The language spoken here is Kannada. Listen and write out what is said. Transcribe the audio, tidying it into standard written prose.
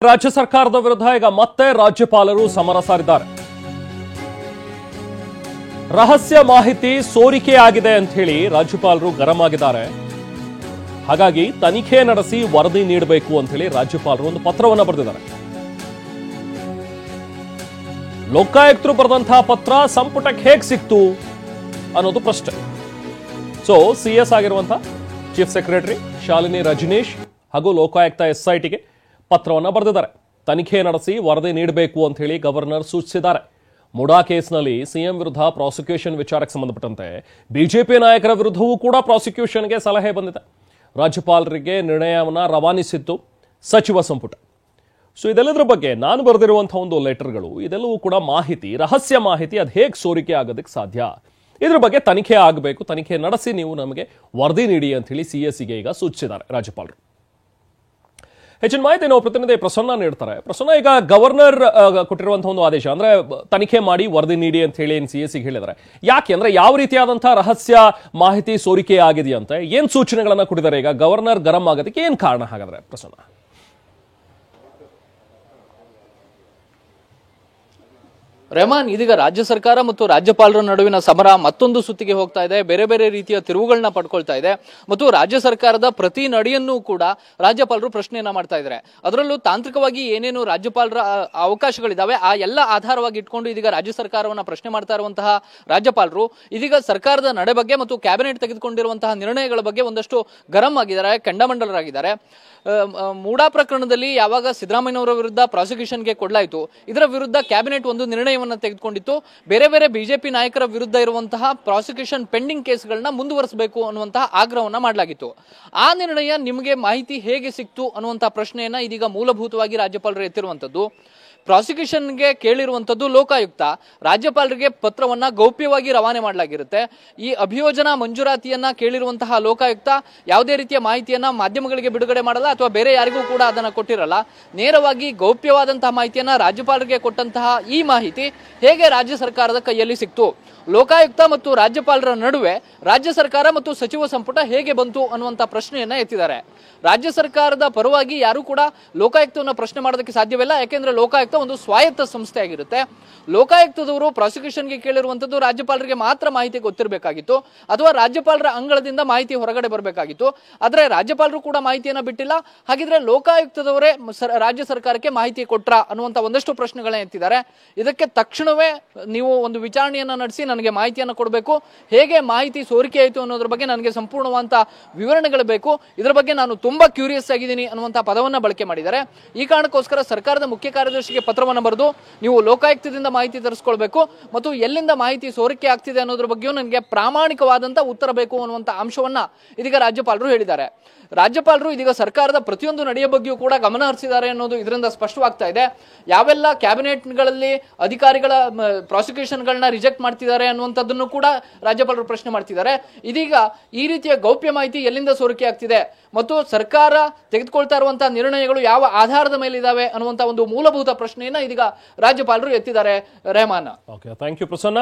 ರಾಜ್ಯ ಸರ್ಕಾರದ ವಿರುದ್ಧ ಈಗ ಮತ್ತೆ ರಾಜ್ಯಪಾಲರು ಸಮರ ಸಾರಿದ್ದಾರೆ. ರಹಸ್ಯ ಮಾಹಿತಿ ಸೋರಿಕೆ ಆಗಿದೆ ಅಂತ ಹೇಳಿ ರಾಜ್ಯಪಾಲರು ಗರಂ ಆಗಿದ್ದಾರೆ. ಹಾಗಾಗಿ ತನಿಖೆ ನಡೆಸಿ ವರದಿ ನೀಡಬೇಕು ಅಂತ ಹೇಳಿ ರಾಜ್ಯಪಾಲರು ಒಂದು ಪತ್ರವನ್ನು ಬರೆದಿದ್ದಾರೆ. ಲೋಕಾಯುಕ್ತರು ಬರೆದಂತಹ ಪತ್ರ ಸಂಪುಟಕ್ಕೆ ಹೇಗೆ ಸಿಕ್ತು ಅನ್ನೋದು ಪ್ರಶ್ನೆ. ಸೊ ಸಿಎಸ್ ಆಗಿರುವಂತಹ ಚೀಫ್ ಸೆಕ್ರೆಟರಿ ಶಾಲಿನಿ ರಜನೀಶ್ ಹಾಗೂ ಲೋಕಾಯುಕ್ತ ಎಸ್ಐಟಿಗೆ ಪತ್ರವನ್ನು ಬರೆದಿದ್ದಾರೆ. ತನಿಖೆ ನಡೆಸಿ ವರದಿ ನೀಡಬೇಕು ಅಂತ ಹೇಳಿ ಗವರ್ನರ್ ಸೂಚಿಸಿದ್ದಾರೆ. ಮುಡಾ ಕೇಸ್ನಲ್ಲಿ ಸಿಎಂ ವಿರುದ್ಧ ಪ್ರಾಸಿಕ್ಯೂಷನ್ ವಿಚಾರಕ್ಕೆ ಸಂಬಂಧಪಟ್ಟಂತೆ ಬಿಜೆಪಿ ನಾಯಕರ ವಿರುದ್ಧವೂ ಕೂಡ ಪ್ರಾಸಿಕ್ಯೂಷನ್ಗೆ ಸಲಹೆ ಬಂದಿದೆ. ರಾಜ್ಯಪಾಲರಿಗೆ ನಿರ್ಣಯವನ್ನು ರವಾನಿಸಿತ್ತು ಸಚಿವ ಸಂಪುಟ. ಸೊ ಇದೆಲ್ಲದರ ಬಗ್ಗೆ ನಾನು ಬರೆದಿರುವಂತಹ ಒಂದು ಲೆಟರ್ಗಳು ಇದೆಲ್ಲವೂ ಕೂಡ ಮಾಹಿತಿ, ರಹಸ್ಯ ಮಾಹಿತಿ, ಅದು ಹೇಗೆ ಸೋರಿಕೆ ಆಗೋದಕ್ಕೆ ಸಾಧ್ಯ, ಇದ್ರ ಬಗ್ಗೆ ತನಿಖೆ ಆಗಬೇಕು, ತನಿಖೆ ನಡೆಸಿ ನೀವು ನಮಗೆ ವರದಿ ನೀಡಿ ಅಂತ ಹೇಳಿ ಸಿಎಸ್ಸಿಗೆ ಈಗ ಸೂಚಿಸಿದ್ದಾರೆ ರಾಜ್ಯಪಾಲರು. ಹೆಚ್ಚಿನ ಮಾಹಿತಿ ನಾವು ಪ್ರತಿನಿಧಿ ಪ್ರಸನ್ನ ನೀಡ್ತಾರೆ. ಪ್ರಸನ್ನ, ಈಗ ಗವರ್ನರ್ ಕೊಟ್ಟಿರುವಂತಹ ಒಂದು ಆದೇಶ ಅಂದ್ರೆ ತನಿಖೆ ಮಾಡಿ ವರದಿ ನೀಡಿ ಅಂತ ಹೇಳಿ ಸಿಎಸ್ಸಿಗೆ ಹೇಳಿದ್ದಾರೆ. ಯಾಕೆ ಅಂದ್ರೆ ಯಾವ ರೀತಿಯಾದಂತಹ ರಹಸ್ಯ ಮಾಹಿತಿ ಸೋರಿಕೆ ಆಗಿದೆಯಂತೆ, ಏನ್ ಸೂಚನೆಗಳನ್ನ ಕೊಟ್ಟಿದ್ದಾರೆ? ಈಗ ಗವರ್ನರ್ ಗರಂ ಆಗೋದಕ್ಕೆ ಏನ್ ಕಾರಣ ಹಾಗಾದ್ರೆ ಪ್ರಸನ್ನ? ರೆಹಮಾನ್, ಇದೀಗ ರಾಜ್ಯ ಸರ್ಕಾರ ಮತ್ತು ರಾಜ್ಯಪಾಲರ ನಡುವಿನ ಸಮರ ಮತ್ತೊಂದು ಸುತ್ತಿಗೆ ಹೋಗ್ತಾ ಇದೆ. ಬೇರೆ ಬೇರೆ ರೀತಿಯ ತಿರುವುಗಳನ್ನ ಪಡ್ಕೊಳ್ತಾ ಇದೆ ಮತ್ತು ರಾಜ್ಯ ಸರ್ಕಾರದ ಪ್ರತಿ ನಡೆಯನ್ನು ಕೂಡ ರಾಜ್ಯಪಾಲರು ಪ್ರಶ್ನೆಯನ್ನ ಮಾಡ್ತಾ ಇದ್ದಾರೆ. ಅದರಲ್ಲೂ ತಾಂತ್ರಿಕವಾಗಿ ಏನೇನು ರಾಜ್ಯಪಾಲರ ಅವಕಾಶಗಳಿದಾವೆ ಆ ಎಲ್ಲ ಆಧಾರವಾಗಿ ಇಟ್ಕೊಂಡು ಇದೀಗ ರಾಜ್ಯ ಸರ್ಕಾರವನ್ನ ಪ್ರಶ್ನೆ ಮಾಡ್ತಾ ಇರುವಂತಹ ರಾಜ್ಯಪಾಲರು ಇದೀಗ ಸರ್ಕಾರದ ನಡೆ ಬಗ್ಗೆ ಮತ್ತು ಕ್ಯಾಬಿನೆಟ್ ತೆಗೆದುಕೊಂಡಿರುವಂತಹ ನಿರ್ಣಯಗಳ ಬಗ್ಗೆ ಒಂದಷ್ಟು ಗರಂ ಆಗಿದ್ದಾರೆ, ಕೆಂಡಾಮಂಡಲರಾಗಿದ್ದಾರೆ. ಮೂಡಾ ಪ್ರಕರಣದಲ್ಲಿ ಯಾವಾಗ ಸಿದ್ದರಾಮಯ್ಯನವರ ವಿರುದ್ಧ ಪ್ರಾಸಿಕ್ಯೂಷನ್ಗೆ ಕೊಡಲಾಯಿತು, ಇದರ ವಿರುದ್ಧ ಕ್ಯಾಬಿನೆಟ್ ಒಂದು ನಿರ್ಣಯವನ್ನು ತೆಗೆದುಕೊಂಡಿತ್ತು. ಬೇರೆ ಬೇರೆ ಬಿಜೆಪಿ ನಾಯಕರ ವಿರುದ್ಧ ಇರುವಂತಹ ಪ್ರಾಸಿಕ್ಯೂಷನ್ ಪೆಂಡಿಂಗ್ ಕೇಸ್ಗಳನ್ನ ಮುಂದುವರಿಸಬೇಕು ಅನ್ನುವಂತಹ ಆಗ್ರಹವನ್ನ ಮಾಡಲಾಗಿತ್ತು. ಆ ನಿರ್ಣಯ ನಿಮಗೆ ಮಾಹಿತಿ ಹೇಗೆ ಸಿಕ್ತು ಅನ್ನುವಂತಹ ಪ್ರಶ್ನೆಯನ್ನ ಇದೀಗ ಮೂಲಭೂತವಾಗಿ ರಾಜ್ಯಪಾಲರು ಎತ್ತಿರುವಂತದ್ದು. ಪ್ರಾಸಿಕ್ಯೂಷನ್ಗೆ ಕೇಳಿರುವಂತದ್ದು ಲೋಕಾಯುಕ್ತ, ರಾಜ್ಯಪಾಲರಿಗೆ ಪತ್ರವನ್ನ ಗೌಪ್ಯವಾಗಿ ರವಾನೆ ಮಾಡಲಾಗಿರುತ್ತೆ. ಈ ಅಭಿಯೋಜನಾ ಮಂಜೂರಾತಿಯನ್ನ ಕೇಳಿರುವಂತಹ ಲೋಕಾಯುಕ್ತ ಯಾವುದೇ ರೀತಿಯ ಮಾಹಿತಿಯನ್ನ ಮಾಧ್ಯಮಗಳಿಗೆ ಬಿಡುಗಡೆ ಮಾಡಲ್ಲ ಅಥವಾ ಬೇರೆ ಯಾರಿಗೂ ಕೂಡ ಅದನ್ನ ಕೊಟ್ಟಿರಲ್ಲ. ನೇರವಾಗಿ ಗೌಪ್ಯವಾದಂತಹ ಮಾಹಿತಿಯನ್ನ ರಾಜ್ಯಪಾಲರಿಗೆ ಕೊಟ್ಟಂತಹ ಈ ಮಾಹಿತಿ ಹೇಗೆ ರಾಜ್ಯ ಸರ್ಕಾರದ ಕೈಯಲ್ಲಿ ಸಿಕ್ತು, ಲೋಕಾಯುಕ್ತ ಮತ್ತು ರಾಜ್ಯಪಾಲರ ನಡುವೆ ರಾಜ್ಯ ಸರ್ಕಾರ ಮತ್ತು ಸಚಿವ ಸಂಪುಟ ಹೇಗೆ ಬಂತು ಅನ್ನುವಂತ ಪ್ರಶ್ನೆಯನ್ನ ಎತ್ತಿದ್ದಾರೆ. ರಾಜ್ಯ ಸರ್ಕಾರದ ಪರವಾಗಿ ಯಾರು ಕೂಡ ಲೋಕಾಯುಕ್ತವನ್ನ ಪ್ರಶ್ನೆ ಮಾಡೋದಕ್ಕೆ ಸಾಧ್ಯವಿಲ್ಲ. ಯಾಕೆಂದ್ರೆ ಲೋಕಾಯುಕ್ತ ಒಂದು ಸ್ವಾಯತ್ತ ಸಂಸ್ಥೆ ಆಗಿರುತ್ತೆ. ಲೋಕಾಯುಕ್ತದವರು ಪ್ರಾಸಿಕ್ಯೂಷನ್ಗೆ ಕೇಳಿರುವಂತದ್ದು ರಾಜ್ಯಪಾಲರಿಗೆ ಮಾತ್ರ ಮಾಹಿತಿ ಗೊತ್ತಿರಬೇಕಾಗಿತ್ತು ಅಥವಾ ರಾಜ್ಯಪಾಲರ ಅಂಗಳದಿಂದ ಮಾಹಿತಿ ಹೊರಗಡೆ ಬರಬೇಕಾಗಿತ್ತು. ಆದ್ರೆ ರಾಜ್ಯಪಾಲರು ಕೂಡ ಮಾಹಿತಿಯನ್ನ ಬಿಟ್ಟಿಲ್ಲ. ಹಾಗಿದ್ರೆ ಲೋಕಾಯುಕ್ತದವರೇ ರಾಜ್ಯ ಸರ್ಕಾರಕ್ಕೆ ಮಾಹಿತಿ ಕೊಟ್ರ ಅನ್ನುವಂತ ಒಂದಷ್ಟು ಪ್ರಶ್ನೆಗಳನ್ನ ಎತ್ತಿದ್ದಾರೆ. ಇದಕ್ಕೆ ತಕ್ಷಣವೇ ನೀವು ಒಂದು ವಿಚಾರಣೆಯನ್ನ ನಡೆಸಿ ನನಗೆ ಮಾಹಿತಿಯನ್ನು ಕೊಡಬೇಕು, ಹೇಗೆ ಮಾಹಿತಿ ಸೋರಿಕೆ ಆಯಿತು ಅನ್ನೋದ್ರ ಬಗ್ಗೆ ನನಗೆ ಸಂಪೂರ್ಣವಾದ ವಿವರಣೆಗಳು ಬೇಕು, ಇದರ ಬಗ್ಗೆ ನಾನು ತುಂಬಾ ಕ್ಯೂರಿಯಸ್ ಆಗಿದ್ದೀನಿ ಅನ್ನುವಂತ ಪದವನ್ನ ಬಳಕೆ ಮಾಡಿದ್ದಾರೆ. ಈ ಕಾರಣಕ್ಕೋಸ್ಕರ ಸರ್ಕಾರದ ಮುಖ್ಯ ಕಾರ್ಯದರ್ಶಿಗೆ ಪತ್ರವನ್ನು ಬರೆದು ನೀವು ಲೋಕಾಯುಕ್ತದಿಂದ ಮಾಹಿತಿ ತರಿಸ್ಕೊಳ್ಬೇಕು ಮತ್ತು ಎಲ್ಲಿಂದ ಮಾಹಿತಿ ಸೋರಿಕೆ ಆಗ್ತಿದೆ ಅನ್ನೋದ್ರ ಬಗ್ಗೆಯೂ ನನಗೆ ಪ್ರಾಮಾಣಿಕವಾದಂತ ಉತ್ತರ ಬೇಕು ಅನ್ನುವಂತ ಅಂಶವನ್ನ ಇದೀಗ ರಾಜ್ಯಪಾಲರು ಹೇಳಿದ್ದಾರೆ. ರಾಜ್ಯಪಾಲರು ಇದೀಗ ಸರ್ಕಾರದ ಪ್ರತಿಯೊಂದು ನಡೆಯ ಬಗ್ಗೆಯೂ ಕೂಡ ಗಮನ ಹರಿಸಿದ್ದಾರೆ ಅನ್ನೋದು ಇದರಿಂದ ಸ್ಪಷ್ಟವಾಗ್ತಾ ಇದೆ. ಯಾವೆಲ್ಲ ಕ್ಯಾಬಿನೆಟ್ಗಳಲ್ಲಿ ಅಧಿಕಾರಿಗಳ ಪ್ರಾಸಿಕ್ಯೂಷನ್ಗಳನ್ನ ರಿಜೆಕ್ಟ್ ಮಾಡ್ತಿದ್ದಾರೆ ಅನ್ನುವಂಥದ್ದನ್ನು ಕೂಡ ರಾಜ್ಯಪಾಲರು ಪ್ರಶ್ನೆ ಮಾಡ್ತಿದ್ದಾರೆ. ಇದೀಗ ಈ ರೀತಿಯ ಗೌಪ್ಯ ಮಾಹಿತಿ ಎಲ್ಲಿಂದ ಸೋರಿಕೆ ಆಗ್ತಿದೆ ಮತ್ತು ಸರ್ಕಾರ ತೆಗೆದುಕೊಳ್ತಾ ಇರುವಂತಹ ನಿರ್ಣಯಗಳು ಯಾವ ಆಧಾರದ ಮೇಲೆ ಇದಾವೆ ಅನ್ನುವಂತ ಒಂದು ಮೂಲಭೂತ ಪ್ರಶ್ನೆಯನ್ನ ಇದೀಗ ರಾಜ್ಯಪಾಲರು ಎತ್ತಿದ್ದಾರೆ. Rehman, okay, thank you Prasanna.